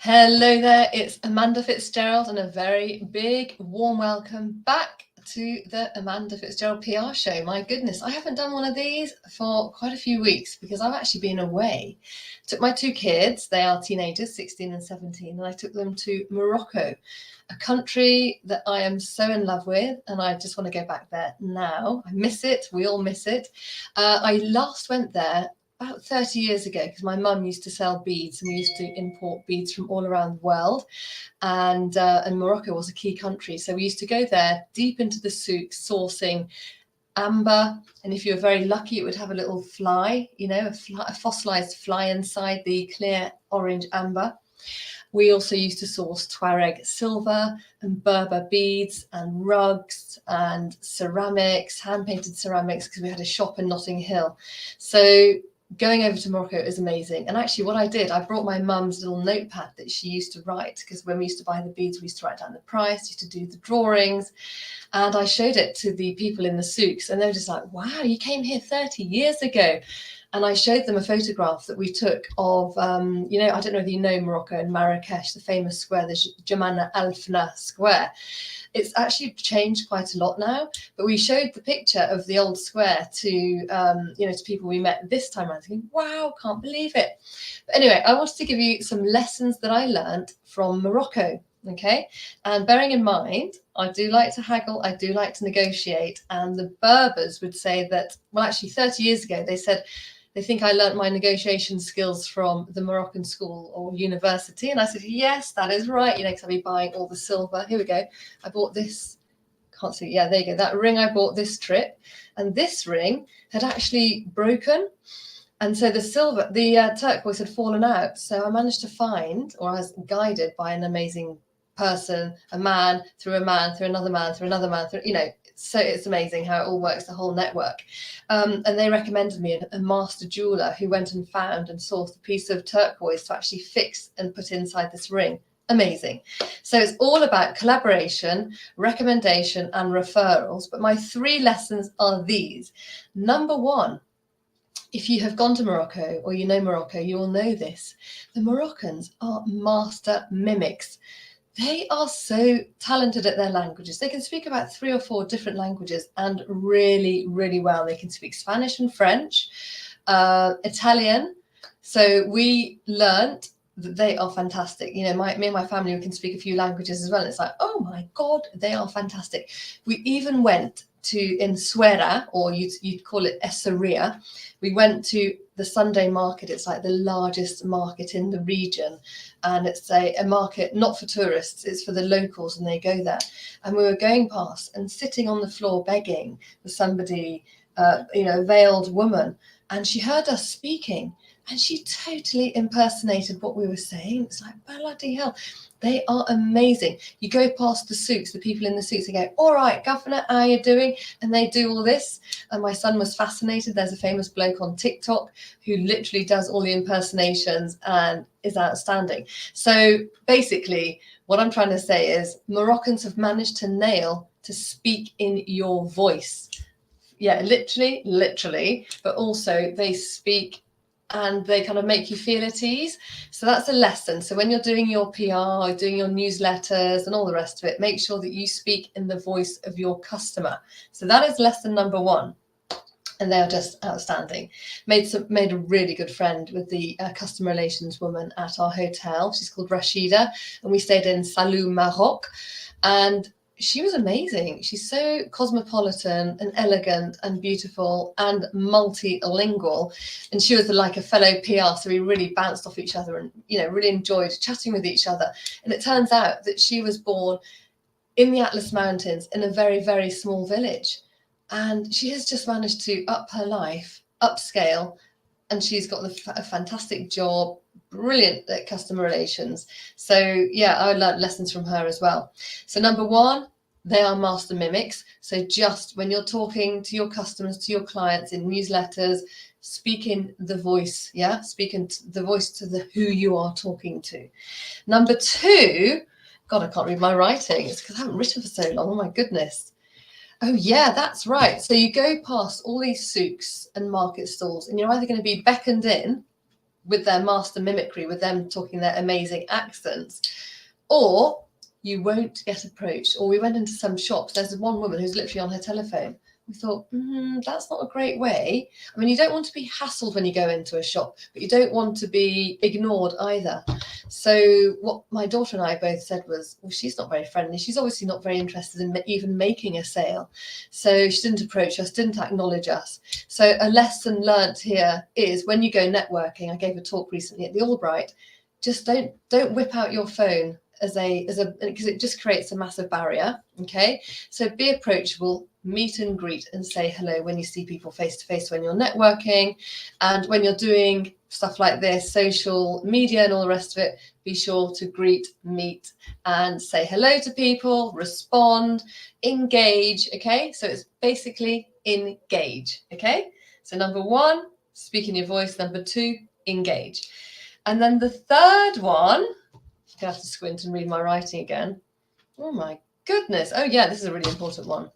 Hello there, it's Amanda Fitzgerald and a very big warm welcome back to the Amanda Fitzgerald PR show. My goodness, I haven't done one of these for quite a few weeks because I've actually been away. Took my two kids, they are teenagers, 16 and 17, and I took them to Morocco, a country that I am so in love with, and I just want to go back there now. I miss it, we all miss it. I last went there about 30 years ago because my mum used to sell beads and we used to import beads from all around the world, and Morocco was a key country, so we used to go there deep into the souk sourcing amber, and if you were very lucky it would have a little fly, a fossilized fly inside the clear orange amber. We also used to source Tuareg silver and Berber beads and rugs and ceramics, hand-painted ceramics, because we had a shop in Notting Hill. So going over to Morocco is amazing. And actually what I did, I brought my mum's little notepad that she used to write, because when we used to buy the beads, we used to write down the price, used to do the drawings. And I showed it to the people in the souks and they were just like, wow, you came here 30 years ago. And I showed them a photograph that we took of, I don't know if you know Morocco and Marrakesh, the famous square, the Jamana Al Fna Square. It's actually changed quite a lot now, but we showed the picture of the old square to, to people we met this time around, thinking, wow, can't believe it. But anyway, I wanted to give you some lessons that I learned from Morocco. Okay, and bearing in mind, I do like to haggle, I do like to negotiate, and the Berbers would say that, well, actually 30 years ago, they said, they think I learnt my negotiation skills from the Moroccan school or university. And I said, yes, that is right. Because I'll be buying all the silver. Here we go. I bought this. Can't see. Yeah, there you go. That ring I bought this trip. And this ring had actually broken. And so the turquoise had fallen out. So I managed to find, or I was guided by an amazing person, a man, through another man, through another man, so it's amazing how it all works, the whole network. And they recommended me a master jeweler who went and found and sourced a piece of turquoise to actually fix and put inside this ring. Amazing. So it's all about collaboration, recommendation, and referrals. But my 3 lessons are these. Number 1, if you have gone to Morocco or you know Morocco, you will know this. The Moroccans are master mimics. They are so talented at their languages. They can speak about 3 or 4 different languages and really, really well. They can speak Spanish and French, Italian. So we learnt that they are fantastic. Me and my family, we can speak a few languages as well. It's like, oh my God, they are fantastic. We even went in Suera, or you'd call it Essaouira. We went to the Sunday market. It's like the largest market in the region, and it's a market not for tourists, it's for the locals, and they go there. And we were going past and sitting on the floor begging for somebody, a veiled woman, and she heard us speaking and she totally impersonated what we were saying. It's like, bloody hell. They are amazing. You go past the souks, the people in the souks, they go, all right, governor, how are you doing? And they do all this. And my son was fascinated. There's a famous bloke on TikTok who literally does all the impersonations and is outstanding. So basically, what I'm trying to say is Moroccans have managed to nail to speak in your voice. Yeah, literally, but also they speak and they kind of make you feel at ease. So that's a lesson. So when you're doing your PR, doing your newsletters and all the rest of it, make sure that you speak in the voice of your customer. So that is lesson number 1. And they are just outstanding. Made a really good friend with the customer relations woman at our hotel. She's called Rashida, and we stayed in Salou, Maroc. And she was amazing. She's so cosmopolitan and elegant and beautiful and multilingual. And she was like a fellow PR, so we really bounced off each other and, really enjoyed chatting with each other. And it turns out that she was born in the Atlas Mountains in a very, very small village. And she has just managed to up her life, upscale, and she's got a fantastic job, brilliant at customer relations. So yeah, I learned lessons from her as well. So number 1, they are master mimics. So just when you're talking to your customers, to your clients in newsletters, speak in the voice, speak in the voice to who you are talking to. Number 2, God, I can't read my writing. It's because I haven't written for so long. Oh my goodness. Oh yeah, that's right. So you go past all these souks and market stalls and you're either going to be beckoned in with their master mimicry, with them talking their amazing accents, or you won't get approached. Or we went into some shops, there's one woman who's literally on her telephone. We thought, that's not a great way. I mean, you don't want to be hassled when you go into a shop, but you don't want to be ignored either. So what my daughter and I both said was, well, she's not very friendly. She's obviously not very interested in even making a sale. So she didn't approach us, didn't acknowledge us. So a lesson learnt here is when you go networking, I gave a talk recently at the Albright, just don't whip out your phone because it just creates a massive barrier. Okay, so be approachable, meet and greet and say hello when you see people face to face when you're networking, and when you're doing stuff like this, social media and all the rest of it, be sure to greet, meet and say hello to people, respond, engage. Okay, so it's basically engage. Okay, so number one, speak in your voice. Number two, engage. And then the third one, I have to squint and read my writing again. Oh my goodness. Oh yeah, this is a really important one.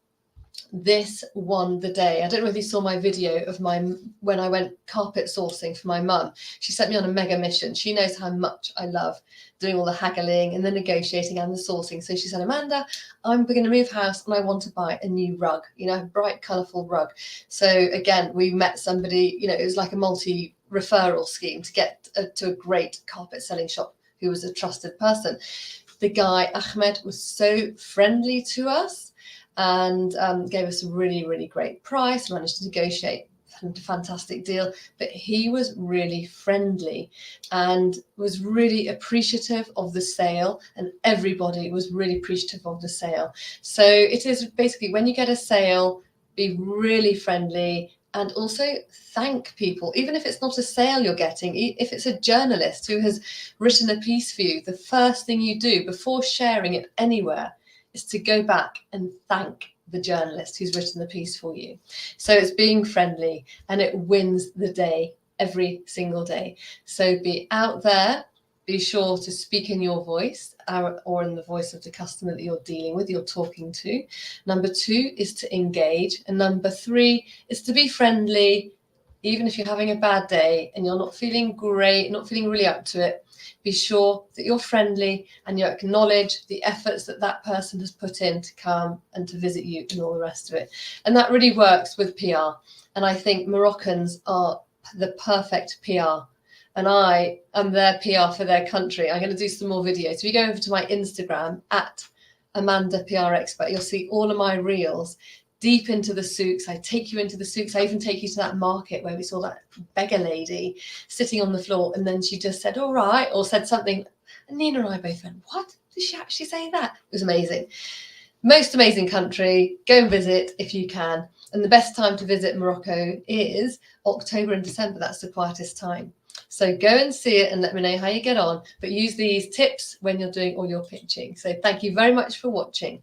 This won the day. I don't know if you saw my video of when I went carpet sourcing for my mum. She sent me on a mega mission. She knows how much I love doing all the haggling and the negotiating and the sourcing. So she said, Amanda, I'm going to move house and I want to buy a new rug, a bright, colourful rug. So again, we met somebody, it was like a multi-referral scheme to get to a great carpet selling shop who was a trusted person. The guy, Ahmed, was so friendly to us and gave us a really, really great price, managed to negotiate a fantastic deal, but he was really friendly and was really appreciative of the sale, and everybody was really appreciative of the sale. So it is basically, when you get a sale, be really friendly and also thank people, even if it's not a sale you're getting. If it's a journalist who has written a piece for you, the first thing you do before sharing it anywhere is to go back and thank the journalist who's written the piece for you. So it's being friendly, and it wins the day every single day. So be out there. Be sure to speak in your voice or in the voice of the customer that you're dealing with, you're talking to. Number two is to engage. And number three is to be friendly. Even if you're having a bad day and you're not feeling great, not feeling really up to it, be sure that you're friendly and you acknowledge the efforts that person has put in to come and to visit you and all the rest of it. And that really works with PR. And I think Moroccans are the perfect PR. And I am their PR for their country. I'm going to do some more videos. If you go over to my Instagram at Amanda PR Expert, you'll see all of my reels deep into the souks. I take you into the souks. I even take you to that market where we saw that beggar lady sitting on the floor. And then she just said, all right, or said something. And Nina and I both went, what? Did she actually say that? It was amazing. Most amazing country. Go and visit if you can. And the best time to visit Morocco is October and December. That's the quietest time. So go and see it and let me know how you get on. But use these tips when you're doing all your pitching. So thank you very much for watching.